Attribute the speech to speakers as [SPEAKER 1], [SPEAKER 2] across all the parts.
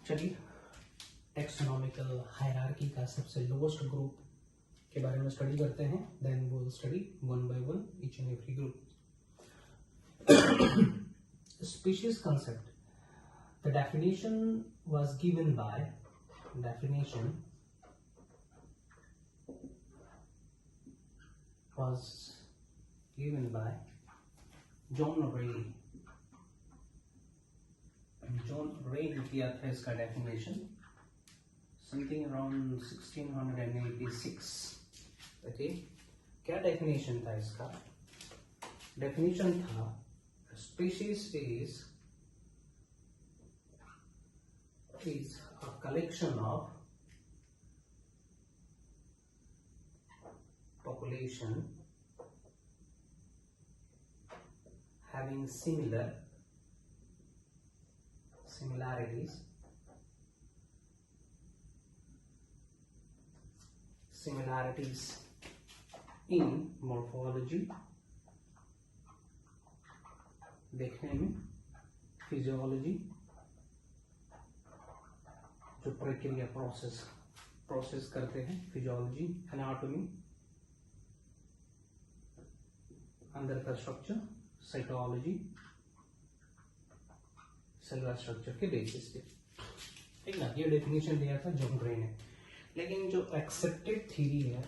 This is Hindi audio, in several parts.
[SPEAKER 1] चलिए टेक्सोनॉमिकल हायरार्की का सबसे लोएस्ट ग्रुप के बारे में स्टडी करते हैं. Then we will study one by one each and every group. Species concept. The definition was given by John Ray. John Ray ने किया था इसका definition something around 1686. Okay, क्या definition था इसका? Definition था species is a collection of population having similarities in morphology, देखने में, फिजियोलॉजी, जो प्रक्रिया प्रोसेस करते हैं, फिजियोलॉजी, एनाटॉमी, अंदर का स्ट्रक्चर, साइटोलॉजी, सेलुलर स्ट्रक्चर के बेसिस पे. ठीक ना, ये डेफिनेशन दिया था जॉन रे ने. लेकिन जो एक्सेप्टेड थ्योरी है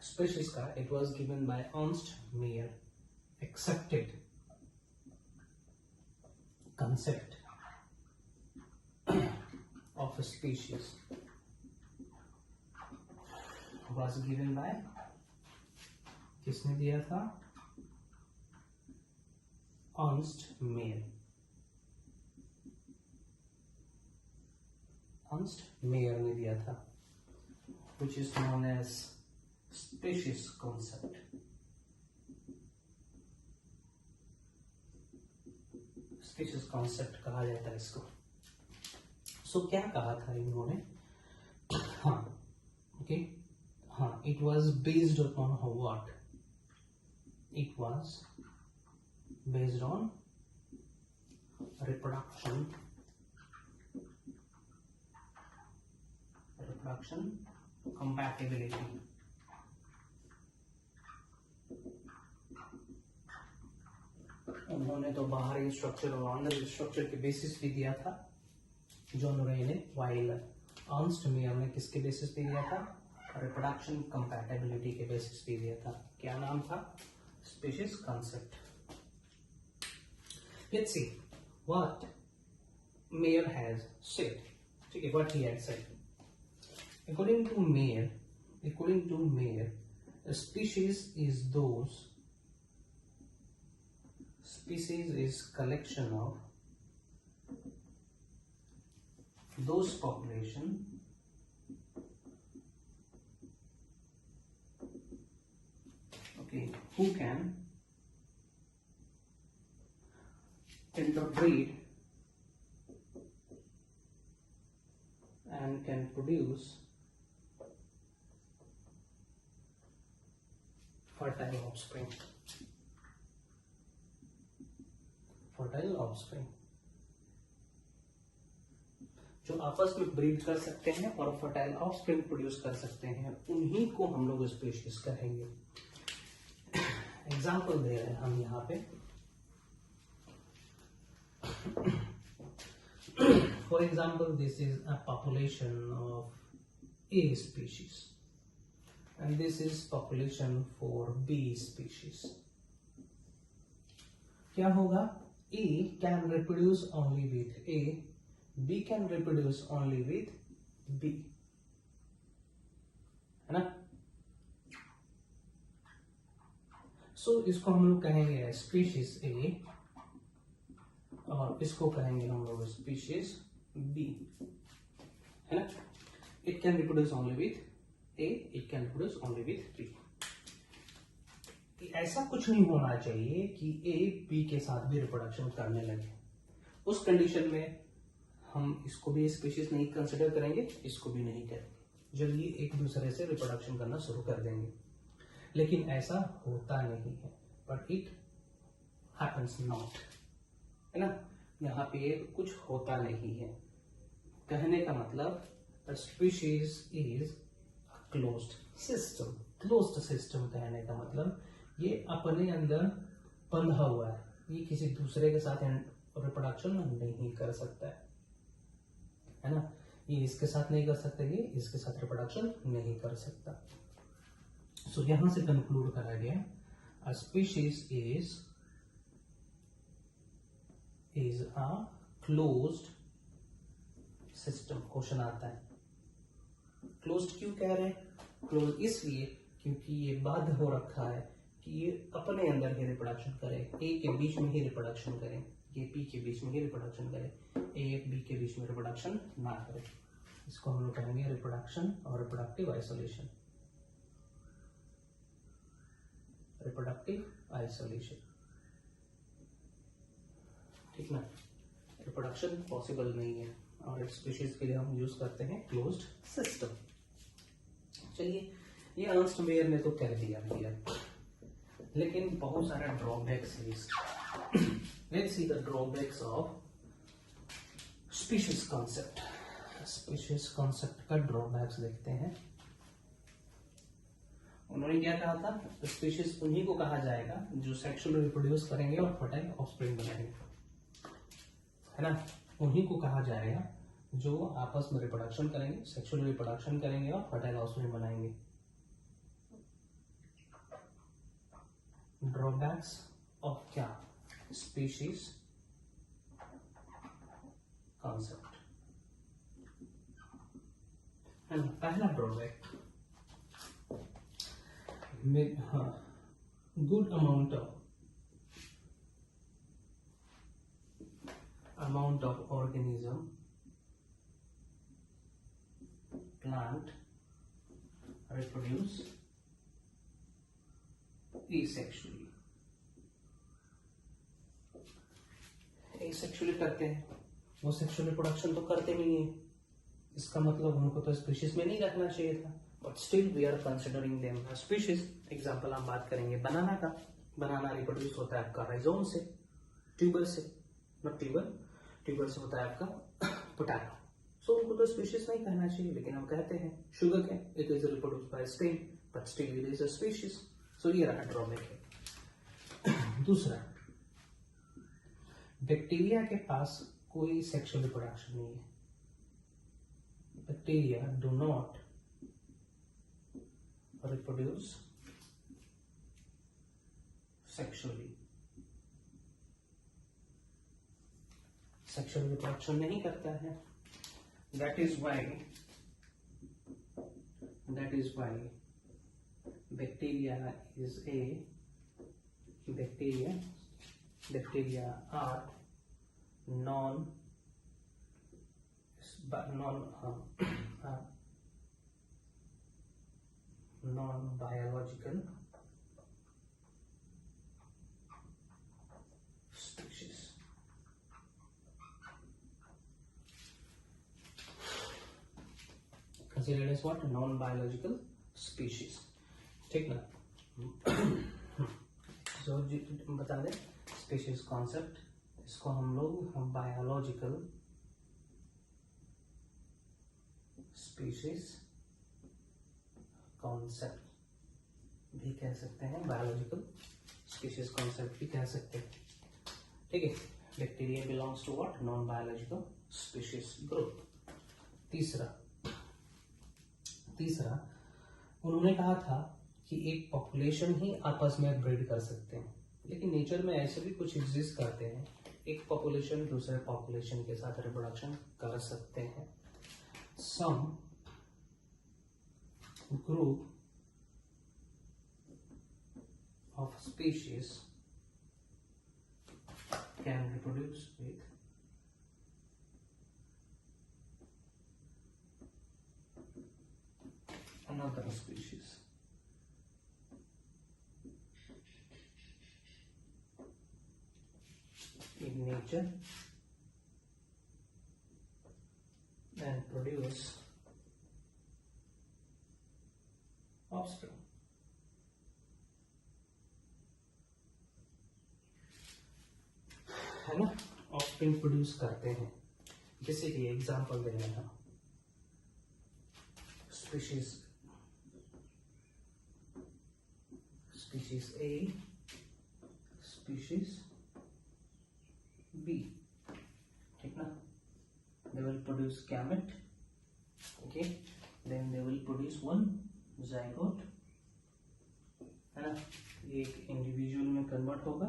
[SPEAKER 1] स्पीशीज का, it was given by Ernst Mayr. Accepted concept of a species was given by, किसने दिया था? Ernst Mayr. Ernst Mayr ने दिया था, which is known as species concept. Species concept कहा जाता है इसको. सो क्या कहा था इन्होंने? हाँ, ओके, हाँ, it was based upon what? It was based on reproduction compatibility. उन्होंने तो बाहरी स्ट्रक्चर और अंदर स्ट्रक्चर के बेसिस भी दिया था जॉन रे ने, वाइल अर्नस्ट मेयर ने किसके बेसिस पे दिया था? रिप्रोडक्शन कंपैटिबिलिटी के बेसिस पे दिया था. क्या नाम था? Species concept. Let's see what Mayr has said. ठीक है, what he had said. According to Mayr a species is collection of those population who can interbreed and can produce fertile offspring. जो आपस में ब्रीड कर सकते हैं और फर्टाइल ऑफस्प्रिंग प्रोड्यूस कर सकते हैं, उन्हीं को हम लोग स्पीशीज कहेंगे. एग्जाम्पल दे रहे हैं हम यहाँ पे. For example, this is a population of A species and this is population for B species. क्या होगा? A can reproduce only with A, B can reproduce only with B, है ना? So इसको हम लोग कहेंगे स्पीशीज A और इसको कहेंगे हम लोग स्पीशीज B, है ना? It can reproduce only with A, it can reproduce only with B. ऐसा कुछ नहीं होना चाहिए कि A B के साथ भी रिप्रोडक्शन करने लगे. उस कंडीशन में हम इसको भी स्पीशीज नहीं कंसिडर करेंगे, इसको भी नहीं करेंगे. जल्दी एक दूसरे से रिप्रोडक्शन करना शुरू कर देंगे. लेकिन ऐसा होता नहीं है, बट इट हैपेंस नॉट, है ना? यहाँ पे कुछ होता नहीं है. कहने का मतलब a species is a closed system. Closed system कहने का मतलब ये अपने अंदर बंधा हुआ है, ये किसी दूसरे के साथ रिप्रोडक्शन नहीं कर सकता है ना। ये इसके साथ नहीं कर सकता, ये इसके साथ रिप्रोडक्शन नहीं कर सकता। सो यहां से कंक्लूड करा गया a species is a closed system। Question आता है क्लोज्ड क्यों कह रहे हैं? क्लोज इसलिए क्योंकि ये बाध्य हो रखा है कि ये अपने अंदर ही रिप्रोडक्शन करे, ए के बीच में ही रिप्रोडक्शन करे, ये पी के बीच में ही रिप्रोडक्शन करे, ए बी के बीच में रिप्रोडक्शन ना करे। इसको हम लोग कहेंगे रिप्रोडक्शन और रिप्रोडक्टिव आइसोलेशन। रिप्रोडक्टिव आइसोलेशन, ठीक ना। रिप्रोडक्शन पॉसिबल नहीं है और स्पीशीज के लिए हम यूज करते हैं क्लोज्ड सिस्टम। चलिए, ये अर्नस्ट मेयर ने तो कह दिया भैया, लेकिन बहुत सारे ड्रॉबैक्स है इसके। Let's see the drawbacks of species concept. Species concept का ड्रॉबैक्स देखते हैं। उन्होंने क्या कहा था? स्पीशीज उन्हीं को कहा जाएगा जो सेक्सुअली रिप्रोड्यूस करेंगे और फर्टाइल ऑफस्प्रिंग बनाएंगे, है ना। उन्हीं को कहा जाएगा जो आपस में रिप्रोडक्शन करेंगे, सेक्सुअल रिप्रोडक्शन करेंगे और फर्टाइल ऑफस्प्रिंग बनाएंगे। ड्रॉबैक्स ऑफ क्या? स्पीशीज कॉन्सेप्ट, है ना। पहला drawback, good amount of organism, plant reproduce asexually। asexually करते हैं, वो सेक्सुअल रिप्रोडक्शन तो करते नहीं है, इसका मतलब उनको तो स्पीशीज में नहीं रखना चाहिए था, but still we are considering them as species. Example हम बात करेंगे बनाना का। बनाना रिप्रोड्यूस होता है आपका राइजोम से, ट्यूबर से, नॉट ट्यूबर से होता है आपका पोटैटो। सो उनको तो स्पीशीज नहीं कहना चाहिए, लेकिन हम कहते हैं। Sugar cane, it is reproduced by stem, but still it is a species. So ये रहा ड्रॉबैक है। दूसरा, बैक्टीरिया के पास कोई सेक्सुअल रिप्रोडक्शन नहीं है। Bacteria do not reproduce sexually, sexual reproduction नहीं करता है। That is why bacteria is a bacteria are non biological species। considered as what? non biological species, ठीक ना। so बता दें species concept, इसको हम लोग बायोलॉजिकल स्पीशीज कॉन्सेप्ट भी कह सकते हैं, बायोलॉजिकल स्पीशीज कॉन्सेप्ट भी कह सकते हैं, ठीक है। Bacteria belongs to what? Non biological species group. तीसरा उन्होंने कहा था कि एक पॉपुलेशन ही आपस में ब्रीड कर सकते हैं, लेकिन नेचर में ऐसे भी कुछ एग्जिस्ट करते हैं, एक पॉपुलेशन दूसरे पॉपुलेशन के साथ रिप्रोडक्शन कर सकते हैं। Some group of species can reproduce with another species। in nature and produce offspring। है ना, ऑफस्प्रिंग प्रोड्यूस करते हैं। जैसे कि एग्जांपल दे रहे हैं, स्पीशीज A, स्पीशीज B, ठीक ना। They will produce gamete, okay, then they will produce one zygote, है ना। एक इंडिविजुअल में कन्वर्ट होगा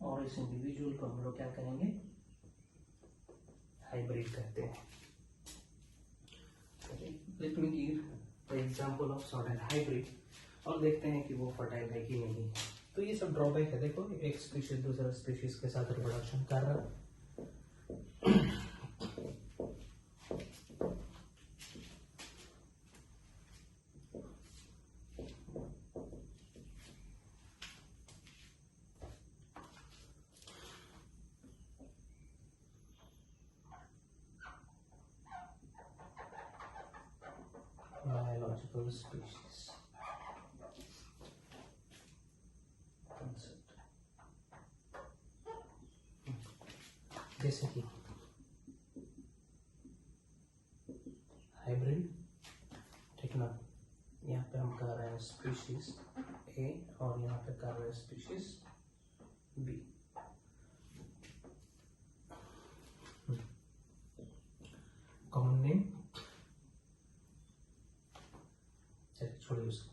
[SPEAKER 1] और इस इंडिविजुअल को हम लोग क्या करेंगे, हाइब्रिड कहते हैं। Let me give the example of certain hybrid और देखते हैं कि वो फर्टाइल है कि नहीं। तो ये सब ड्रॉबैक है। देखो, एक स्पीशीज दूसरा स्पीशीज के साथ रिप्रोडक्शन कर रहा है। Biological species concept, जैसे कि हाइब्रिड, ठीक ना। यहाँ पे हम कर रहे हैं स्पीशीज ए और यहाँ पे कर रहे हैं स्पीशीज बी। कॉमन नेम, छोड़िए उसको।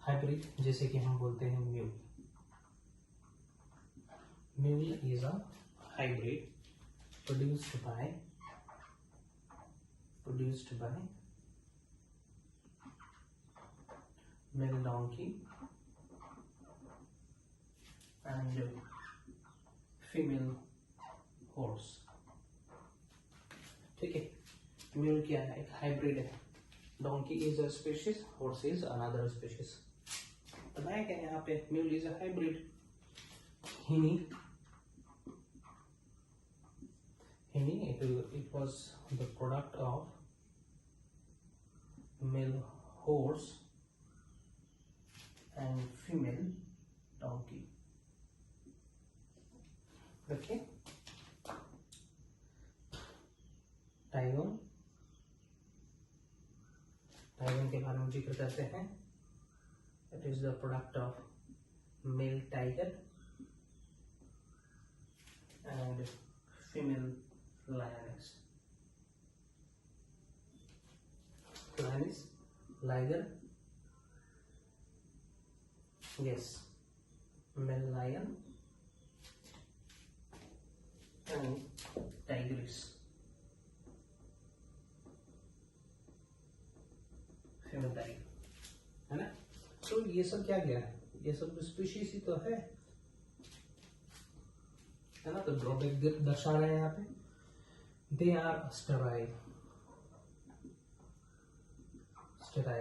[SPEAKER 1] हाइब्रिड जैसे कि हम बोलते हैं mule. Mule is a hybrid produced by male donkey and female horse, ठीक है। म्यूल क्या है, एक हाइब्रिड है। Donkey is a species, horse is another species. बताया क्या यहाँ पे, म्यूल इज अ हाइब्रिड। हिनी, it was the product of male horse and female donkey, okay। Tigon के बारे में जिक्र करते हैं। It is the product of male tiger and female lioness, liger, yes, male lion and tigress, female tiger, है ना। तो ये सब क्या गया, ये सब स्पीशीज ही तो है ना। तो ड्रॉबैक दर्शा रहे हैं यहाँ पे, दे आर स्टेराइल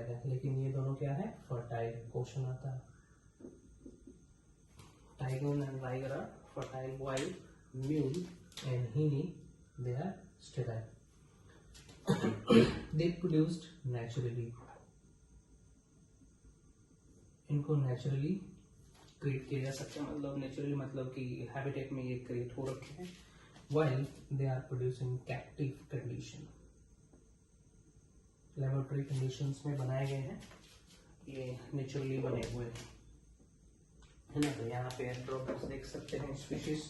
[SPEAKER 1] है, लेकिन ये दोनों क्या है, फर्टाइल। क्वेश्चन आता है, tigon and liger are fertile while mule and hinny they are sterile. They produced naturally, इनको नेचुरली क्रिएट किया जा सकता है, मतलब नेचुरली मतलब कि हैबिटेट में ये क्रिएट हो रखे हैं। while they are produced in captive condition, laboratory conditions में बनाए गए हैं, ये नेचुरली बने हुए हैं, है ना। तो यहाँ पे ड्रॉबैक्स देख सकते हैं स्पीशीज,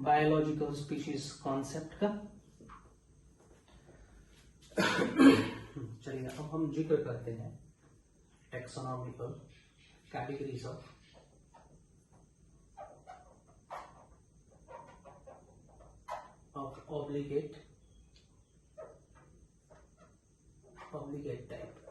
[SPEAKER 1] बायोलॉजिकल स्पीशीज कॉन्सेप्ट का। चलिए अब हम जिक्र करते हैं taxonomical categories of obligate type।